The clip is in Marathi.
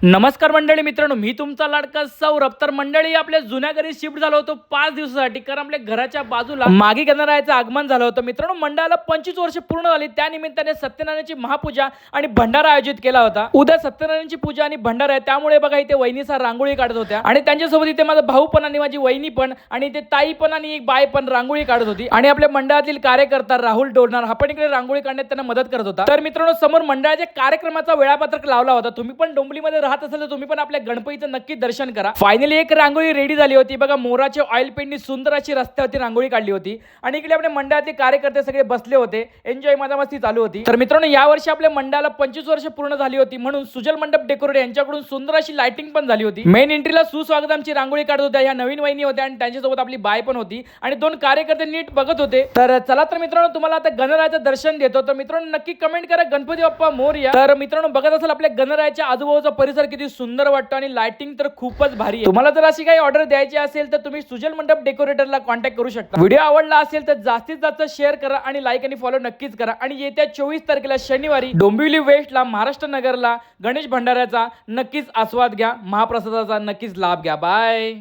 नमस्कार मंडळी मित्रांनो, मी तुमचा लाडका सौरभ. तर मंडळी आपल्या जुन्या घरी शिफ्ट झालो होतो 5 दिवसासाठी, कारण आपल्या घराच्या बाजूला मागी गणरायाचं आगमन झालं होतं. मित्रांनो, मंडळाला 25 वर्ष पूर्ण झाली. त्या निमित्ताने सत्यनारायणाची महापूजा आणि भंडारा आयोजित केला होता. उद्या सत्यनारायणाची पूजा आणि भंडारा आहे, त्यामुळे बघा इथे वहिनीचा रांगोळी काढत होत्या आणि त्यांच्यासोबत इथे माझा भाऊ पण आणि माझी वहिनी पण आणि इथे ताई पण आणि एक बाई पण रांगोळी काढत होती. आणि आपल्या मंडळातील कार्यकर्ता राहुल डोरनार हा पण इकडे रांगोळी काढण्यात त्यांना मदत करत होता. तर मित्रांनो, समोर मंडळाच्या कार्यक्रमाचा वेळापत्रक लावला होता. तुम्ही पण डोंबिवलीमध्ये राहत असेल तर तुम्ही पण आपल्या गणपतीचं नक्की दर्शन करा. फायनली एक रांगोळी रेडी झाली होती बघा. मोराच्या ऑइल पेंटनी सुंदर अशी रस्त्यावरती रांगोळी काढली होती आणि इकडे आपल्या मंडळाचे कार्यकर्ते सगळे बसले होते. एन्जॉय मजा मस्ती चालू होती. तर मित्रांनो, या वर्षी आपल्या मंडळाला 25 वर्ष पूर्ण झाली होती, म्हणून सुजल मंडप डेकोरेट यांच्याकडून सुंदर अशी लाइटिंग पण झाली होती. मेन एंट्रीला सुस्वागत आमची रांगोळी काढत होत्या ह्या नवीन वहिनी होत्या आणि त्यांच्यासोबत आपली बाय पण होती आणि 2 कार्यकर्ते नीट बघत होते. तर चला तर मित्रांनो, तुम्हाला आता गणरायाचं दर्शन देतो. तर मित्रांनो, नक्की कमेंट करा गणपती बाप्पा मोरया. तर मित्रांनो, बघत असाल आपल्या गणरायाच्या आजूबाजूचा परिसर किती सुंदर वाटतो आणि लाइटिंग तर खूपच भारी आहे. तुम्हाला जर अशी काही ऑर्डर द्यायची असेल तर तुम्ही सुजल मंडप डेकोरेटरला कॉन्टॅक्ट करू शकता. व्हिडिओ आवडला असेल तर जास्तीत जास्त शेअर करा आणि लाईक आणि फॉलो नक्कीच करा. आणि येत्या 24 तारखेला शनिवारी डोंबिवली वेस्टला महाराष्ट्र नगरला गणेश भंडाऱ्याचा नक्कीच आस्वाद घ्या. महाप्रसादाचा नक्कीच लाभ घ्या. बाय.